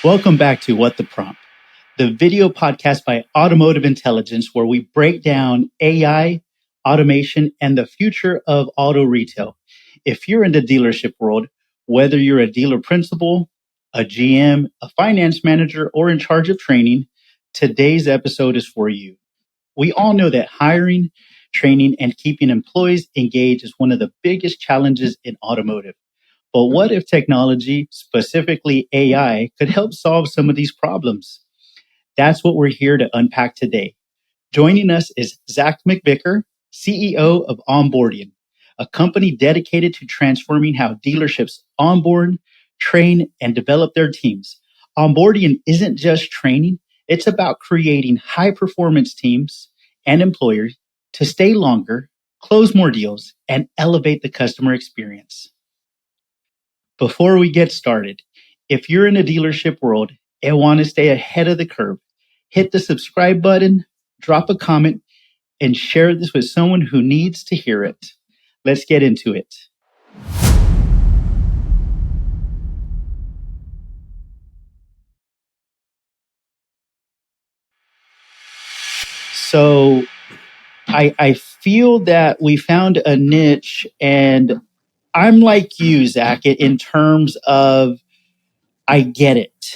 Welcome back to What the Prompt, the video podcast by Automotive Intelligence, where we break down AI, automation, and the future of auto retail. If you're in the dealership world, whether you're a dealer principal, a GM, a finance manager, or in charge of training, today's episode is for you. We all know that hiring, training, and keeping employees engaged is one of the biggest challenges in automotive. But what if technology, specifically AI, could help solve some of these problems? That's what we're here to unpack today. Joining us is Zach McVicker, CEO of Onboardian, a company dedicated to transforming how dealerships onboard, train, and develop their teams. Onboardian isn't just training, it's about creating high-performance teams and employers to stay longer, close more deals, and elevate the customer experience. Before we get started, if you're in a dealership world and want to stay ahead of the curve, hit the subscribe button, drop a comment, and share this with someone who needs to hear it. Let's get into it. So I feel that we found a niche, and I'm like you, Zach, in terms of I get it.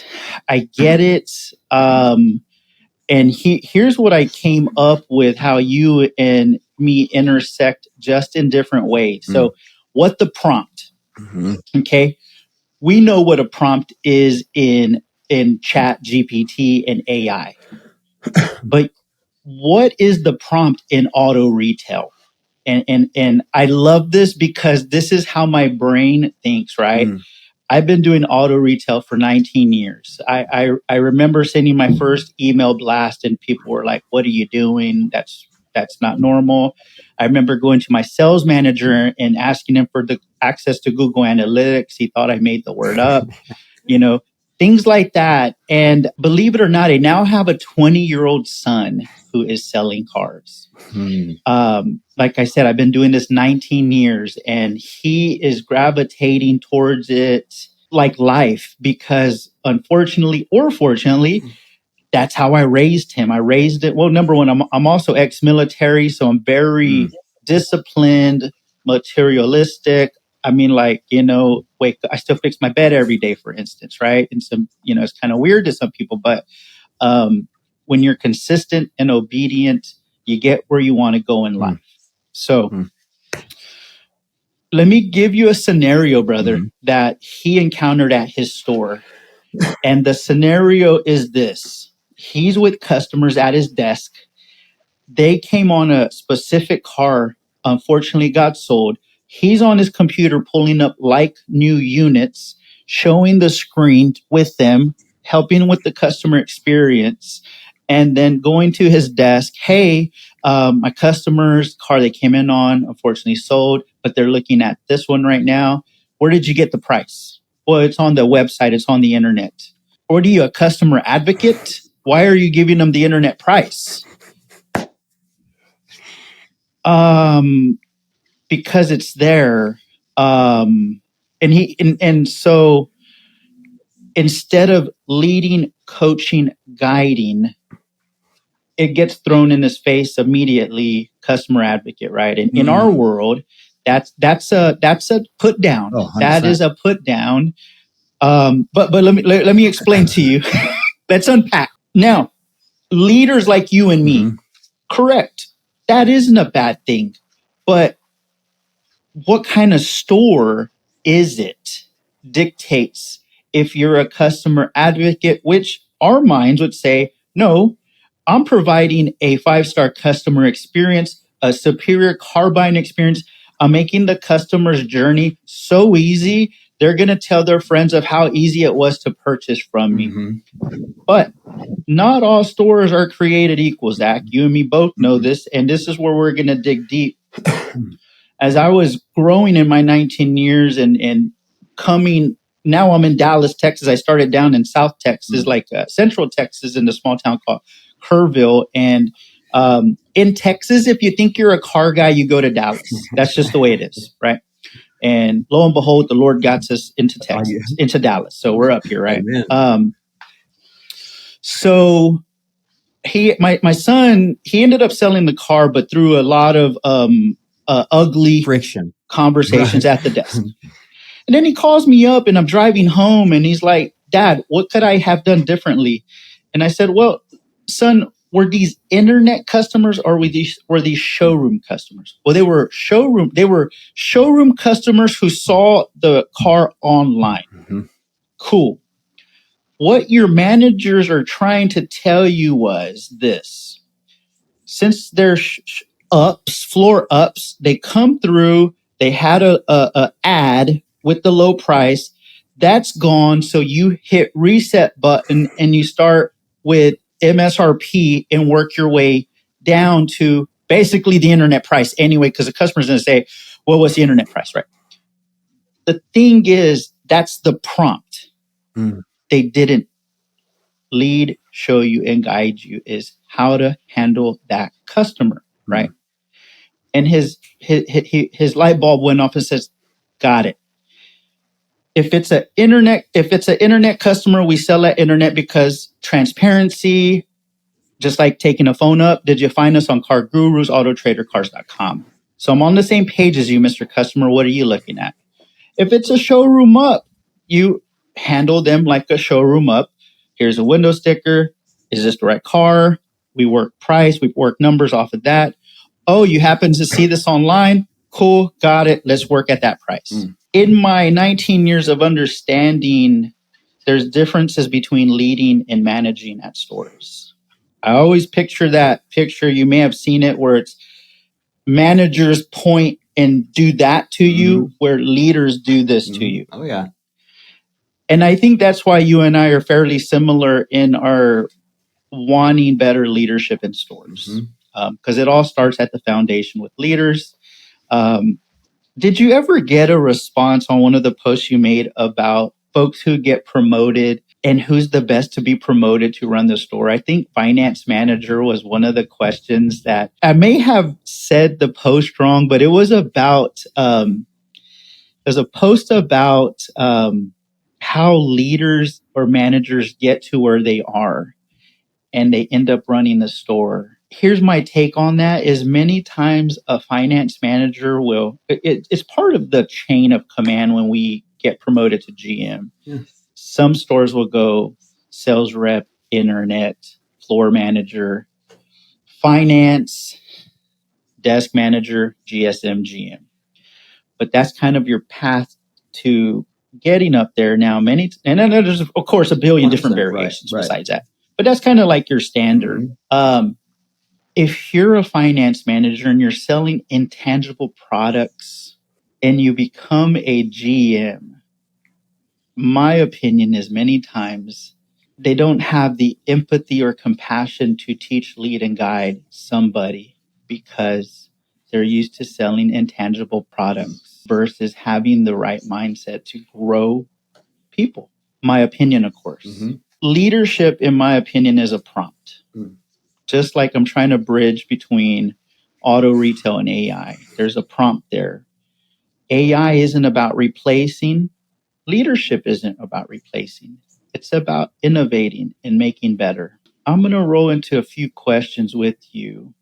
And here's what I came up with, how you and me intersect just in different ways. So what the prompt, okay? We know what a prompt is in chat GPT and AI, but what is the prompt in auto retail? And I love this because this is how my brain thinks, right? I've been doing auto retail for 19 years. I remember sending my first email blast and people were like, "What are you doing? That's not normal." I remember going to my sales manager and asking him for the access to Google Analytics. He thought I made the word up, things like that. And believe it or not, I now have a 20-year-old son who is selling cars. Like I said, I've been doing this 19 years and he is gravitating towards it like life because unfortunately or fortunately, that's how I raised him. I raised it. Well, number one, I'm also ex-military, so I'm very disciplined, materialistic. I mean, I still fix my bed every day, for instance, right? And some, it's kind of weird to some people, but when you're consistent and obedient, you get where you want to go in life. So let me give you a scenario, brother, that he encountered at his store. And the scenario is this. He's with customers at his desk. They came on a specific car, unfortunately got sold. He's on his computer pulling up like new units, showing the screen with them, helping with the customer experience, and then going to his desk. Hey, my customer's car they came in on, unfortunately sold, but they're looking at this one right now. Where did you get the price? Well, it's on the website. It's on the internet. Or are you a customer advocate? Why are you giving them the internet price? Because it's there. And so instead of leading, coaching, guiding, it gets thrown in his face immediately, customer advocate, right? And in our world, that's a put down. That is a put down. But let me explain to you. Let's unpack. Now, leaders like you and me, correct. That isn't a bad thing. But what kind of store is it dictates if you're a customer advocate, which our minds would say, no, I'm providing a 5-star customer experience, a superior car buying experience. I'm making the customer's journey so easy. They're going to tell their friends of how easy it was to purchase from me. But not all stores are created equal, Zach. You and me both know this. And this is where we're going to dig deep. As I was growing in my 19 years and coming, now I'm in Dallas, Texas. I started down in South Texas, Central Texas, in a small town called Kerrville. And in Texas, if you think you're a car guy, you go to Dallas. That's just the way it is, right? And lo and behold, the Lord got us into Texas, into Dallas. So we're up here, right? So my son, he ended up selling the car, but through a lot of ugly friction conversations at the desk. And then he calls me up and I'm driving home and he's like, Dad, what could I have done differently? And I said, well, son, were these internet customers or were these showroom customers? Well, they were showroom customers who saw the car online. Mm-hmm. Cool. What your managers are trying to tell you was this. Since they're floor ups, they come through, they had a ad with the low price. That's gone. So you hit reset button and you start with MSRP and work your way down to basically the internet price anyway, because the customer's going to say, well, what's the internet price, right? The thing is, that's the prompt. They didn't lead, show you, and guide you is how to handle that customer, right? And his light bulb went off and says, got it. If it's an internet customer, we sell that internet because transparency, just like taking a phone up. Did you find us on Car Gurus, AutoTraderCars.com? So I'm on the same page as you, Mr. Customer. What are you looking at? If it's a showroom up, you handle them like a showroom up. Here's a window sticker. Is this the right car? We work price. We work numbers off of that. Oh, you happen to see this online? Cool. Got it. Let's work at that price. In my 19 years of understanding, there's differences between leading and managing at stores. I always picture that picture. You may have seen it where it's managers point and do that to you, where leaders do this to you. Oh, yeah. And I think that's why you and I are fairly similar in our wanting better leadership in stores. Because it all starts at the foundation with leaders. Did you ever get a response on one of the posts you made about folks who get promoted and who's the best to be promoted to run the store? I think finance manager was one of the questions that I may have said the post wrong, but it was about, there's a post about how leaders or managers get to where they are and they end up running the store. Here's my take on that is many times a finance manager it's part of the chain of command when we get promoted to GM. Some stores will go sales rep, internet, floor manager, finance, desk manager, GSM, GM. But that's kind of your path to getting up there now. And then there's, of course, a billion different variations besides that. But that's kind of like your standard. If you're a finance manager and you're selling intangible products and you become a GM, my opinion is many times they don't have the empathy or compassion to teach, lead, and guide somebody because they're used to selling intangible products versus having the right mindset to grow people. My opinion, of course. Leadership, in my opinion, is a prompt. Just like I'm trying to bridge between auto retail and AI. There's a prompt there. AI isn't about replacing. Leadership isn't about replacing. It's about innovating and making better. I'm going to roll into a few questions with you.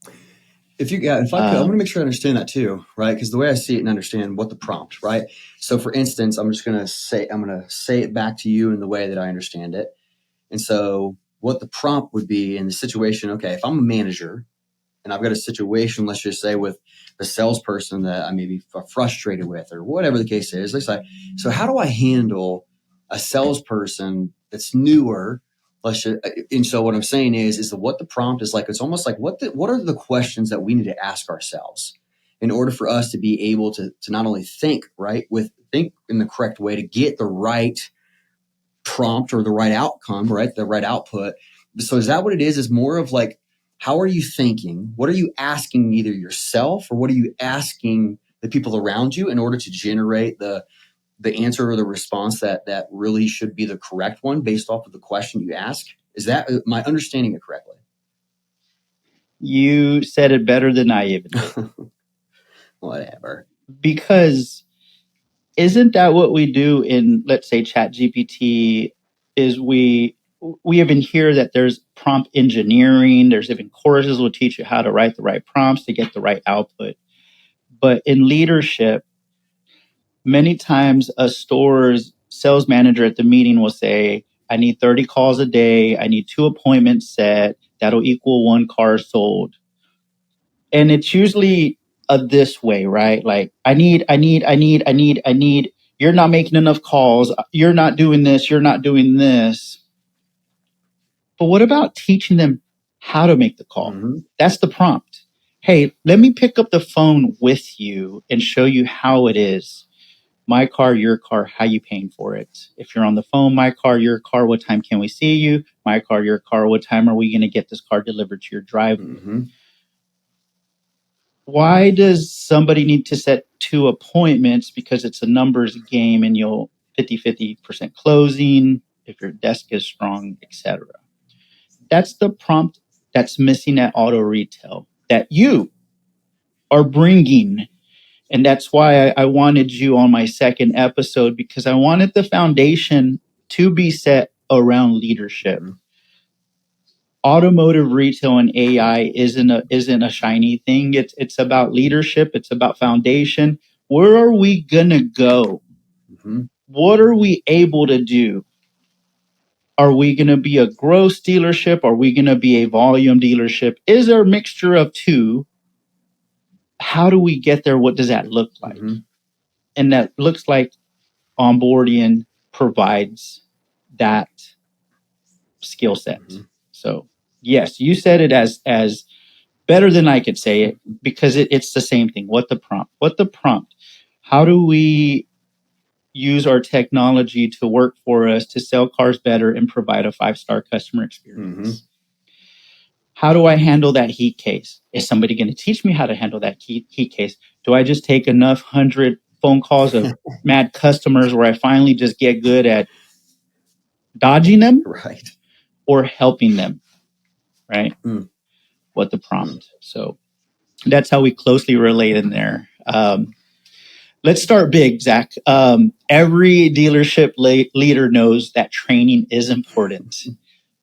If I could, I want to make sure I understand that too, right? Because the way I see it and understand what the prompt, right? So for instance, I'm going to say it back to you in the way that I understand it. And so what the prompt would be in the situation, okay, if I'm a manager and I've got a situation, let's just say with the salesperson that I may be frustrated with or whatever the case is, let's say, so how do I handle a salesperson that's newer? And so what I'm saying is what the prompt is like, it's almost like what are the questions that we need to ask ourselves in order for us to be able to not only think in the correct way to get the right prompt or the right outcome, right? The right output. So is that what it is? Is more of like, how are you thinking? What are you asking either yourself or what are you asking the people around you in order to generate the answer or the response that really should be the correct one based off of the question you ask? Is that my understanding it correctly? You said it better than I even did. Whatever. Because isn't that what we do in, let's say, ChatGPT? Is we even hear that there's prompt engineering. There's even courses will teach you how to write the right prompts to get the right output. But in leadership, many times a store's sales manager at the meeting will say, I need 30 calls a day. I need 2 appointments set. That'll equal 1 car sold. And it's usually this way, right? Like, I need. You're not making enough calls. You're not doing this. You're not doing this. But what about teaching them how to make the call? Mm-hmm. That's the prompt. Hey, let me pick up the phone with you and show you how it is. My car, your car, how you paying for it? If you're on the phone, my car, your car, what time can we see you? My car, your car, what time are we going to get this car delivered to your driveway? Mm-hmm. Why does somebody need to set 2 appointments? Because it's a numbers game and you'll 50% closing if your desk is strong, etc. That's the prompt that's missing at auto retail that you are bringing. And that's why I wanted you on my second episode, because I wanted the foundation to be set around leadership. Mm-hmm. Automotive retail and AI isn't a shiny thing. It's about leadership. It's about foundation. Where are we gonna go? Mm-hmm. What are we able to do? Are we gonna be a gross dealership? Are we gonna be a volume dealership? Is there a mixture of 2? How do we get there? What does that look like? Mm-hmm. And that looks like Onboardian provides that skill set. Mm-hmm. So yes, you said it as better than I could say it, because it's the same thing. What the prompt? How do we use our technology to work for us to sell cars better and provide a 5-star customer experience? Mm-hmm. How do I handle that heat case? Is somebody going to teach me how to handle that heat case? Do I just take enough 100 phone calls of mad customers where I finally just get good at dodging them, right, or helping them, right? What the prompt. So that's how we closely relate in there. Let's start big, Zach. Every dealership leader knows that training is important,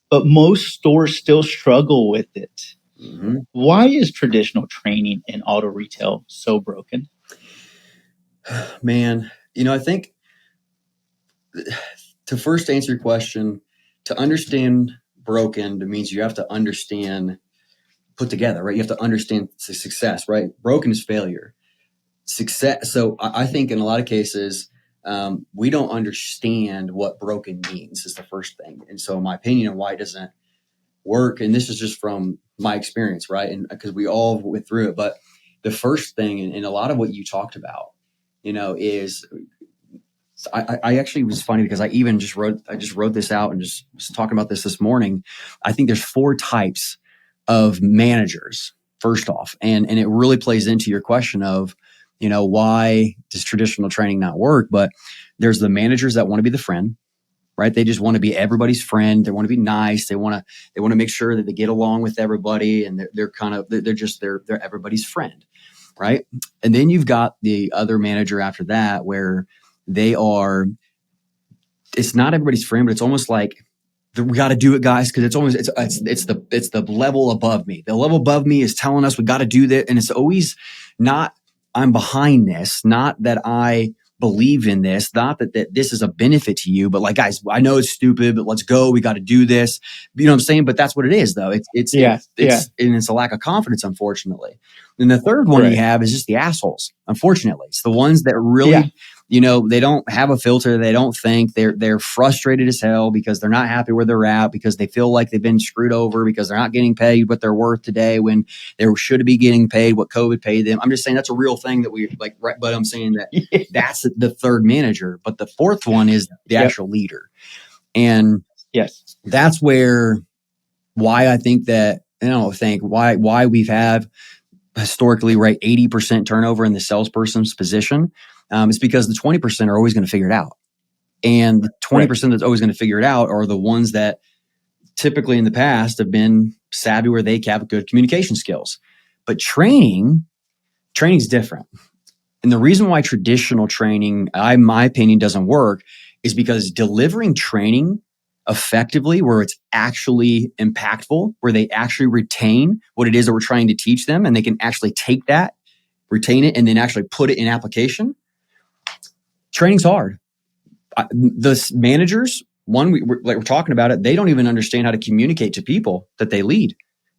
but most stores still struggle with it. Mm-hmm. Why is traditional training in auto retail so broken? Man, I think to first answer your question, to understand broken means you have to understand put together, right? You have to understand success, right? Broken is failure. Success. So I think in a lot of cases, we don't understand what broken means is the first thing. And so my opinion on why it doesn't work, and this is just from my experience, right? And because we all went through it, but the first thing, and a lot of what you talked about, is I actually was funny because I just wrote this out and just was talking about this morning. I think there's 4 types of managers, first off. And it really plays into your question of, why does traditional training not work? But there's the managers that want to be the friend, right? They just want to be everybody's friend. They want to be nice. They want to make sure that they get along with everybody, and they're everybody's friend, right? And then you've got the other manager after that where it's not everybody's friend, but it's almost like, we got to do it, guys, because it's the level above me. The level above me is telling us we got to do that, and it's always not I'm behind this, not that I believe in this, not that this is a benefit to you, but like, guys, I know it's stupid, but let's go. We got to do this. You know what I'm saying? But that's what it is, though. And it's a lack of confidence, unfortunately. And the third one you have is just the assholes. Unfortunately, it's the ones that really. They don't have a filter. They don't think. They're frustrated as hell because they're not happy where they're at, because they feel like they've been screwed over, because they're not getting paid what they're worth today when they should be getting paid what COVID paid them. I'm just saying that's a real thing that we like, right? But I'm saying that that's the third manager. But the fourth one is the actual leader. And that's why I think that, why we've had historically, right, 80% turnover in the salesperson's position. It's because the 20% are always going to figure it out. And the 20% that's always going to figure it out are the ones that typically in the past have been savvy, where they have good communication skills. But training's different. And the reason why traditional training, in my opinion, doesn't work is because delivering training effectively, where it's actually impactful, where they actually retain what it is that we're trying to teach them, and they can actually take that, retain it, and then actually put it in application. Training's hard. The managers, we're talking about it, they don't even understand how to communicate to people that they lead.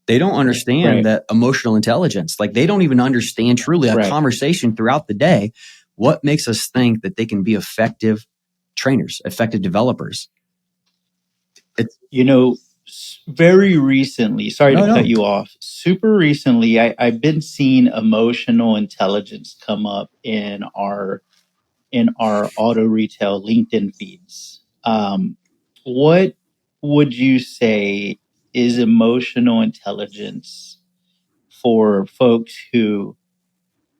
They don't understand that emotional intelligence. Like, they don't even understand truly a conversation throughout the day. What makes us think that they can be effective trainers, effective developers? Very recently, sorry to cut you off, super recently, I've been seeing emotional intelligence come up in our auto retail LinkedIn feeds. What would you say is emotional intelligence for folks who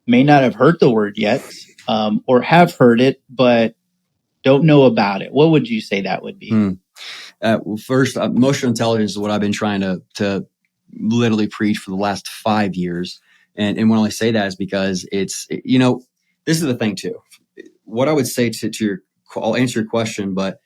may not have heard the word yet, or have heard it but don't know about it? What would you say that would be? Well, first, emotional intelligence is what I've been trying to literally preach for the last 5 years. And when I say that is because it's, this is the thing too. What I would say to I'll answer your question, but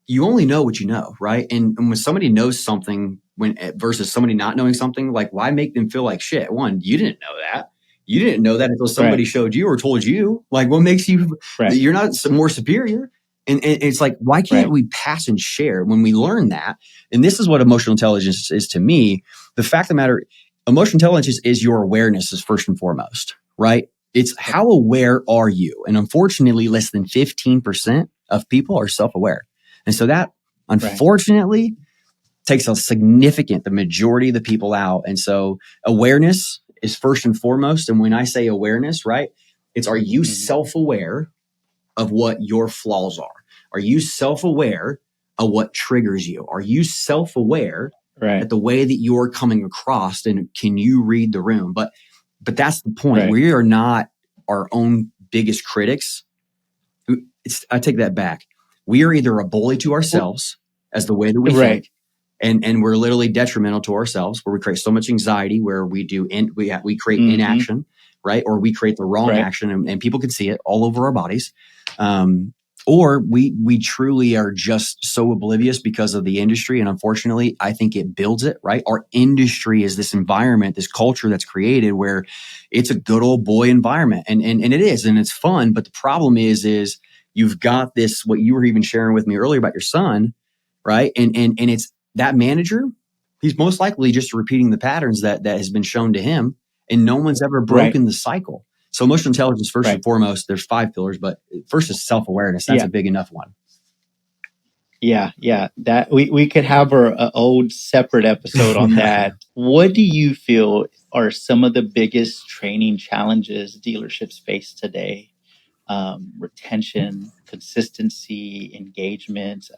you only know what you know, right? And when somebody knows something versus somebody not knowing something, like, why make them feel like shit? One, you didn't know that. You didn't know that until somebody showed you or told you. Like, what makes you, you're not more superior. And it's like, why can't we pass and share when we learn that? And this is what emotional intelligence is to me. The fact of the matter, emotional intelligence is your awareness is first and foremost, right? It's how aware are you? And unfortunately, less than 15% of people are self-aware. And so that, unfortunately, takes the majority of the people out. And so awareness is first and foremost. And when I say awareness, right, it's, are you self-aware of what your flaws are? Are you self-aware of what triggers you? Are you self-aware that the way that you're coming across, and can you read the room? But that's the point. We are not our own biggest critics. I take that back. We are either a bully to ourselves as the way that we think, and we're literally detrimental to ourselves, where we create so much anxiety, where we create inaction, right? Or we create the wrong action, and people can see it all over our bodies. Or we truly are just so oblivious because of the industry. And unfortunately, I think it builds it, right? Our industry is this environment, this culture that's created where it's a good old boy environment. And it is, and it's fun. But the problem is you've got this, what you were even sharing with me earlier about your son, right? And it's that manager, he's most likely just repeating the patterns that has been shown to him, and no one's ever broken the cycle. So emotional intelligence, first and foremost, there's 5 pillars, but first is self-awareness. That's a big enough one. Yeah. That we could have our old separate episode on that. What do you feel are some of the biggest training challenges dealerships face today? Retention, consistency, engagement.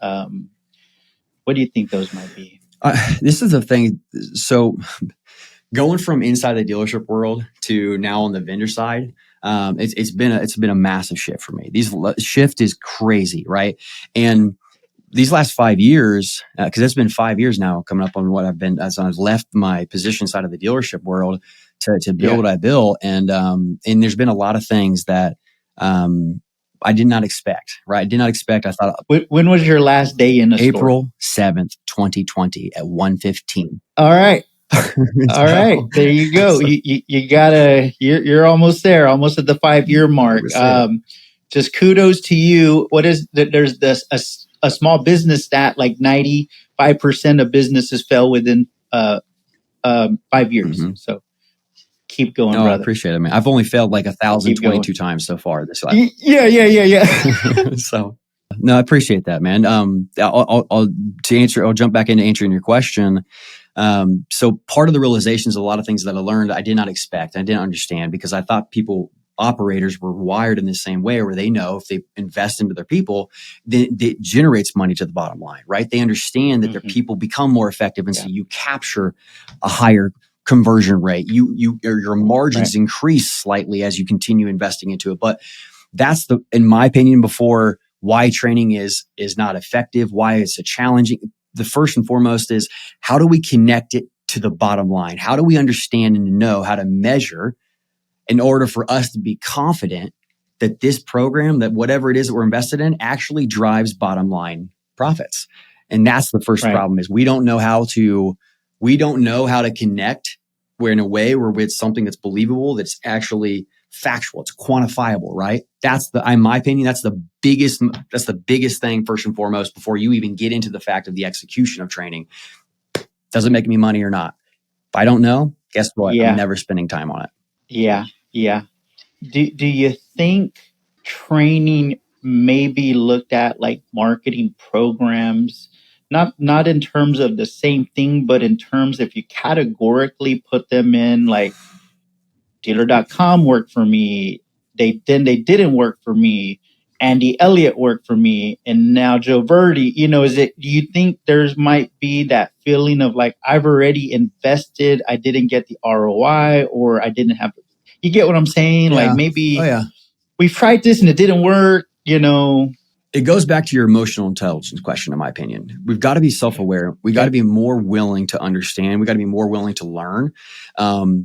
What do you think those might be? This is the thing. So going from inside the dealership world to now on the vendor side, it's been a massive shift for me. Shift is crazy, right? And these last 5 years, because it's been 5 years now coming up on what I've been, as I've left my position side of the dealership world to build what I built. And there's been a lot of things that I did not expect, right? I did not expect. I thought. When was your last day in the store? April 7th, 2020 at 1:15. All right. All right. There you go. You're almost there, almost at the 5-year mark. Just kudos to you. There's a small business stat, like 95% of businesses fail within 5 years. Mm-hmm. So keep going, brother. I appreciate it, man. I've only failed like 1,022 times so far this life. Yeah. So, no, I appreciate that, man. I'll jump back into answering your question. So part of the realizations, a lot of things that I learned, I did not expect. I didn't understand, because I thought operators were wired in the same way, where they know if they invest into their people, then it generates money to the bottom line, right? They understand that their people become more effective. And so you capture a higher conversion rate. Your margins increase slightly as you continue investing into it. But that's in my opinion, before why training is not effective, why it's a challenging. The first and foremost is, how do we connect it to the bottom line? How do we understand and know how to measure in order for us to be confident that this program, that whatever it is that we're invested in, actually drives bottom line profits. And that's the first problem is we don't know how to connect in a way where it's something that's believable, that's actually factual, it's quantifiable, right? That's in my opinion, that's the biggest thing first and foremost before you even get into the fact of the execution of training. Does it make me money or not? If I don't know, guess what? I'm never spending time on it. Yeah. Do you think training may be looked at like marketing programs, not in terms of the same thing, but in terms if you categorically put them in like dealer.com worked for me, they didn't work for me, Andy Elliott worked for me, and now Joe Verdi, do you think there's might be that feeling of like I've already invested, I didn't get the ROI, or I didn't have, you get what I'm saying? Yeah. Like maybe we've tried this and it didn't work, It goes back to your emotional intelligence question, in my opinion. We've got to be self-aware. We got to be more willing to understand. We got to be more willing to learn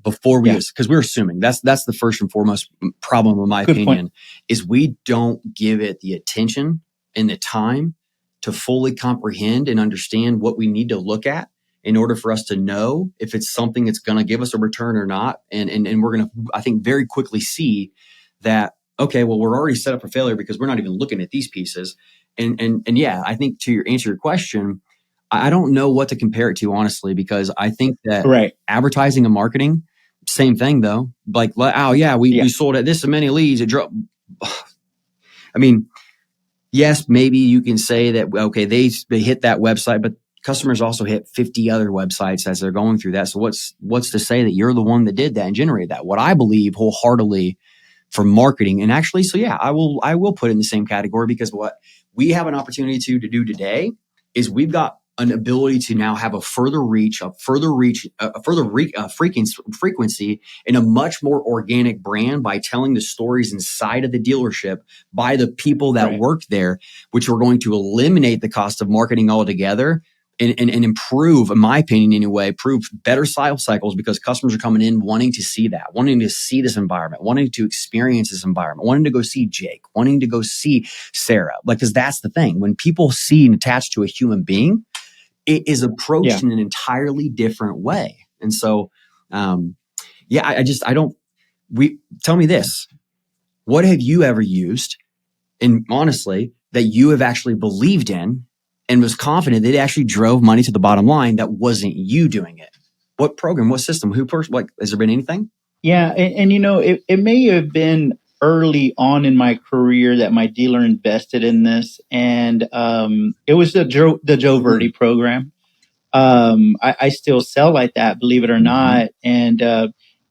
before we, because we're assuming that's the first and foremost problem, in my opinion, is we don't give it the attention and the time to fully comprehend and understand what we need to look at in order for us to know if it's something that's going to give us a return or not. And we're going to, I think, very quickly see that, okay, well, we're already set up for failure because we're not even looking at these pieces. And yeah, I think to answer your question, I don't know what to compare it to, honestly, because I think that advertising and marketing, same thing though. Like, oh yeah, we sold at this many leads. It dropped. I mean, yes, maybe you can say that, okay, they hit that website, but customers also hit 50 other websites as they're going through that. So what's to say that you're the one that did that and generated that? What I believe wholeheartedly for marketing, and actually, so yeah, I will put it in the same category, because what we have an opportunity to do today is we've got an ability to now have a further frequency in a much more organic brand by telling the stories inside of the dealership by the people that work there, which are going to eliminate the cost of marketing altogether. And improve, in my opinion anyway, improve better sales cycles, because customers are coming in wanting to see that, wanting to see this environment, wanting to experience this environment, wanting to go see Jake, wanting to go see Sarah. Like, because that's the thing. When people see and attach to a human being, it is approached in an entirely different way. And so, tell me this. What have you ever used, and honestly, that you have actually believed in and was confident that it actually drove money to the bottom line that wasn't you doing it? What program, what system, has there been anything? Yeah. And it may have been early on in my career that my dealer invested in this. And it was the Joe Verdi program. I still sell like that, believe it or not. And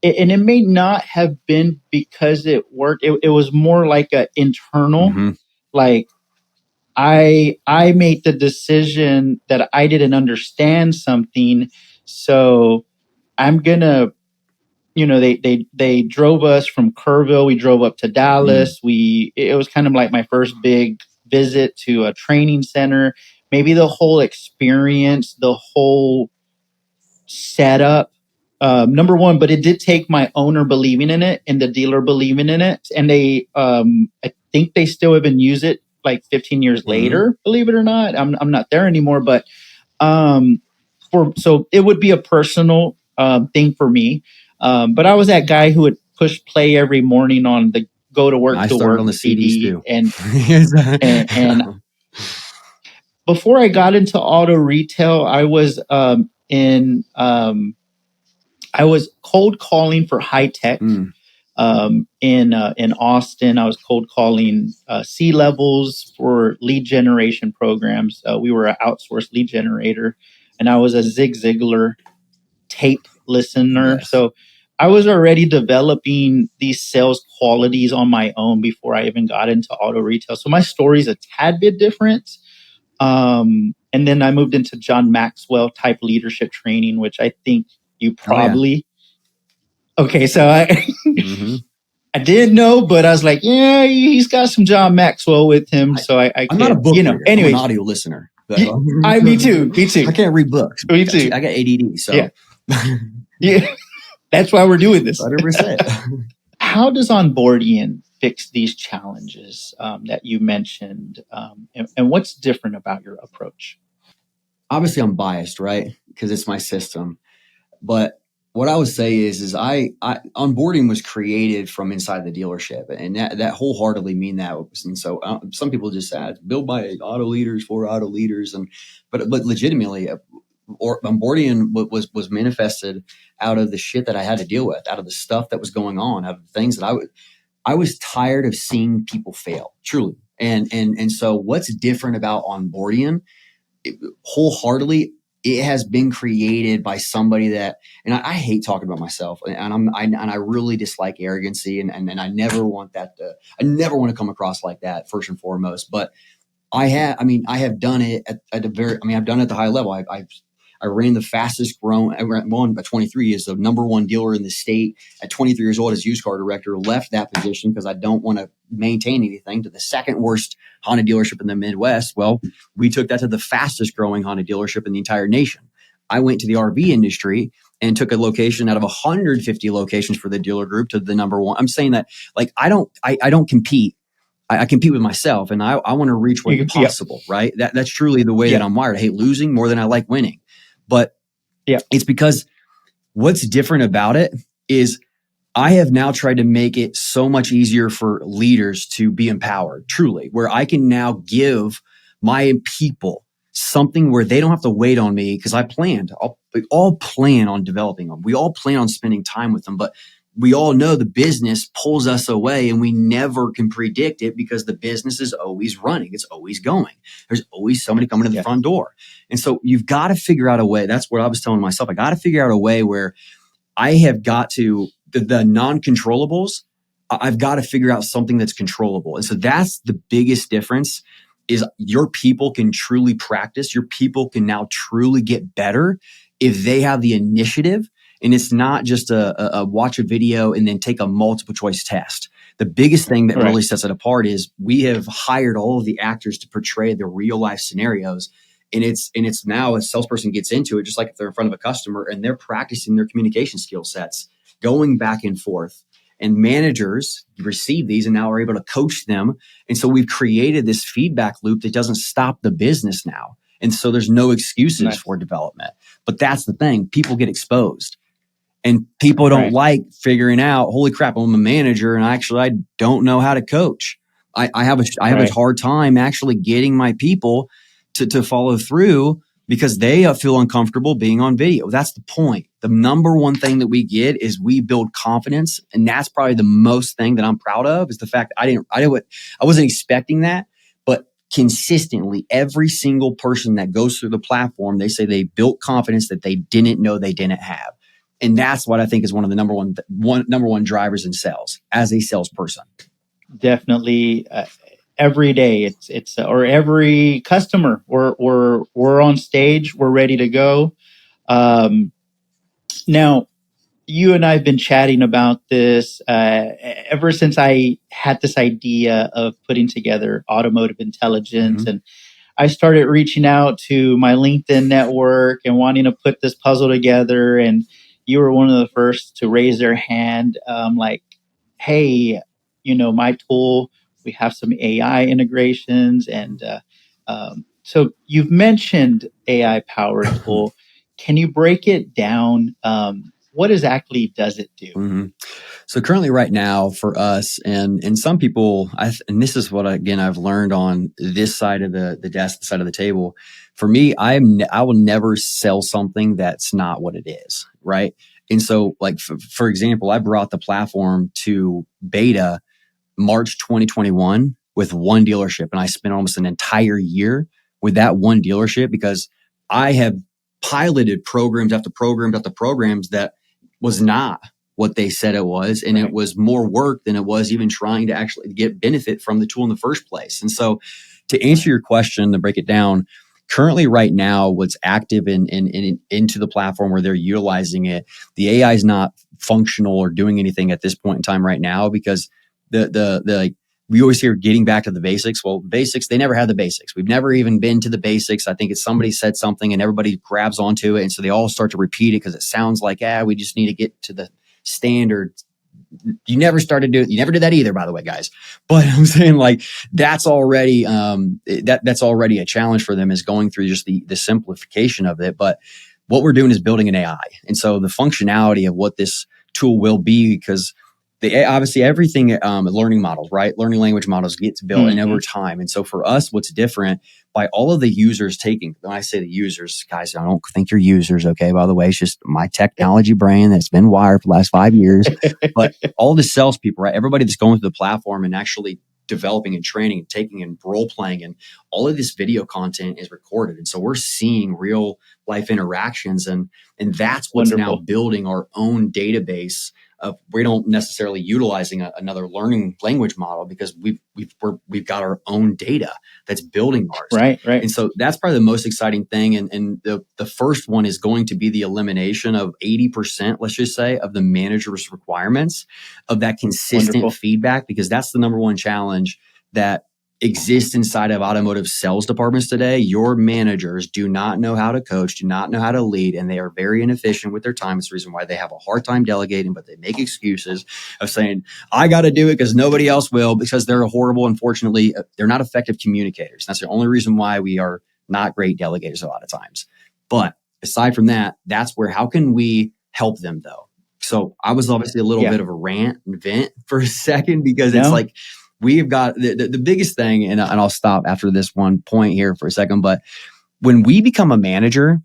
it may not have been because it worked. It was more like an internal, like, I made the decision that I didn't understand something, so I'm gonna, they drove us from Kerrville. We drove up to Dallas. It was kind of like my first big visit to a training center. Maybe the whole experience, the whole setup, number one, but it did take my owner believing in it and the dealer believing in it, and they, I think they still even use it like 15 years later, believe it or not. I'm not there anymore, but so it would be a personal thing for me. But I was that guy who would push play every morning on the go to work I to started work on the CDs too. and before I got into auto retail, I was I was cold calling for high tech. In Austin. I was cold calling C-levels for lead generation programs. We were an outsourced lead generator, and I was a Zig Ziglar tape listener. Yes. So I was already developing these sales qualities on my own before I even got into auto retail. So my story's a tad bit different. And then I moved into John Maxwell type leadership training, which I think you probably... Okay, so I didn't know, but I was like, yeah, he's got some John Maxwell with him. So I'm not a book reader. Anyway, I'm an audio listener. Me too. I can't read books. Me too. I got ADD. So yeah, that's why we're doing this. 100%. How does Onboardian fix these challenges that you mentioned? And what's different about your approach? Obviously, I'm biased, right? Because it's my system. But what I would say is I onboarding was created from inside the dealership, and that wholeheartedly mean that. And so some people just say it's built by auto leaders for auto leaders, but legitimately, or Onboardian was manifested out of the shit that I had to deal with, out of the stuff that was going on, out of the things that I was tired of seeing people fail, truly. And so what's different about Onboardian? Wholeheartedly, it has been created by somebody that, and I hate talking about myself, and I really dislike arrogancy, and I never want I never want to come across like that, first and foremost. But I have done it at I've done it at the high level. I ran the fastest growing, at 23 is the number one dealer in the state. At 23 years old as used car director, left that position because I don't want to maintain anything, to the second worst Honda dealership in the Midwest. Well, we took that to the fastest growing Honda dealership in the entire nation. I went to the RV industry and took a location out of 150 locations for the dealer group to the number one. I'm saying that, like, I don't compete. I compete with myself, and I want to reach what's possible, right? That's truly the way that I'm wired. I hate losing more than I like winning. But it's because what's different about it is I have now tried to make it so much easier for leaders to be empowered, truly, where I can now give my people something where they don't have to wait on me, because we all plan on developing them. We all plan on spending time with them, but we all know the business pulls us away, and we never can predict it because the business is always running. It's always going. There's always somebody coming to the front door. And so you've got to figure out a way. That's what I was telling myself. I got to figure out a way where I have got to, the non-controllables, I've got to figure out something that's controllable. And so that's the biggest difference, is your people can truly practice. Your people can now truly get better if they have the initiative. And it's not just a watch a video and then take a multiple choice test. The biggest thing that really sets it apart is we have hired all of the actors to portray the real life scenarios. And it's now a salesperson gets into it, just like if they're in front of a customer and they're practicing their communication skill sets, going back and forth. And managers receive these and now are able to coach them. And so we've created this feedback loop that doesn't stop the business now. And so there's no excuses for development. But that's the thing. People get exposed. And people don't like figuring out, holy crap, I'm a manager and I don't know how to coach. I have a hard time actually getting my people to follow through because they feel uncomfortable being on video. That's the point. The number one thing that we get is we build confidence. And that's probably the most thing that I'm proud of, is the fact I wasn't expecting that, but consistently every single person that goes through the platform, they say they built confidence that they didn't know they didn't have. And that's what I think is one of the number one drivers in sales as a salesperson. Definitely. Every day it's or every customer, we're on stage, we're ready to go. Now, you and I have been chatting about this ever since I had this idea of putting together automotive intelligence. And I started reaching out to my LinkedIn network and wanting to put this puzzle together. And you were one of the first to raise their hand. Like, hey, my tool, we have some AI integrations. And so you've mentioned AI powered tool. Can you break it down? What exactly does it do? So currently right now for us and some people, and this is what, again, I've learned on this side of the desk, the side of the table. For me, I will never sell something that's not what it is. Right. And so, like, for example, I brought the platform to beta March 2021 with one dealership. And I spent almost an entire year with that one dealership because I have piloted programs after programs after programs that was not what they said it was. And it was more work than it was even trying to actually get benefit from the tool in the first place. And so to answer your question, to break it down, currently right now, what's active into the platform where they're utilizing it, the AI is not functional or doing anything at this point in time right now because we always hear getting back to the basics. Well, basics, they never had the basics. We've never even been to the basics. I think it's somebody said something and everybody grabs onto it. And so they all start to repeat it because it sounds like, we just need to get to the standard you never did that either, by the way, guys. But I'm saying like, that's already, that's already a challenge for them, is going through just the simplification of it. But what we're doing is building an AI. And so the functionality of what this tool will be, because obviously everything, learning models, right? Learning language models gets built in over time. And so for us, what's different by all of the users taking, when I say the users, guys, I don't think you're users. Okay. By the way, it's just my technology brain that's been wired for the last 5 years, but all the salespeople, right? Everybody that's going through the platform and actually developing and training and taking and role playing, and all of this video content is recorded. And so we're seeing real life interactions, and that's what's now building our own database of, we don't necessarily utilizing another learning language model, because we've got our own data that's building ours. Right. And so that's probably the most exciting thing. And the first one is going to be the elimination of 80%, let's just say, of the manager's requirements of that consistent feedback, because that's the number one challenge that exists inside of automotive sales departments today. Your managers do not know how to coach, do not know how to lead, and they are very inefficient with their time. It's the reason why they have a hard time delegating, but they make excuses of saying, I got to do it because nobody else will, because they're horrible. Unfortunately, they're not effective communicators. That's the only reason why we are not great delegators a lot of times. But aside from that, that's where, how can we help them though? So I was obviously a little bit of a rant and vent for a second, because it's like, we've got the biggest thing, and I'll stop after this one point here for a second. But when we become a manager,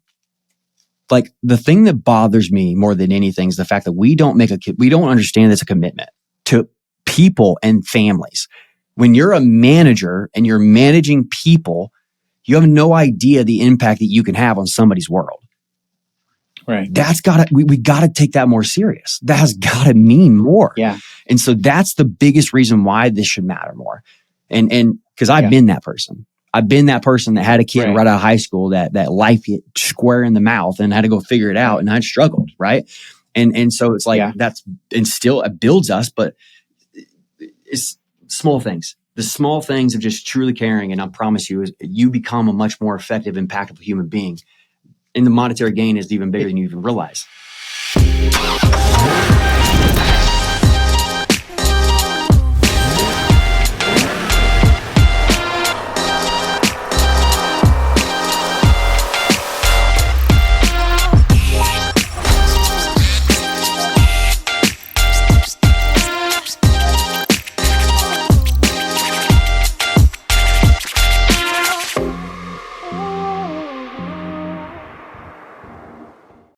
like, the thing that bothers me more than anything is the fact that we don't understand it's a commitment to people and families. When you're a manager and you're managing people, you have no idea the impact that you can have on somebody's world. Right. We gotta take that more serious. That has gotta mean more. Yeah. And so that's the biggest reason why this should matter more. And because I've been that person. I've been that person that had a kid right out of high school that life hit square in the mouth and had to go figure it out, and I struggled, right? And so it's like, that's, and still it builds us, but it's small things. The small things of just truly caring, and I promise you, you become a much more effective, impactful human being. And the monetary gain is even bigger than you even realize.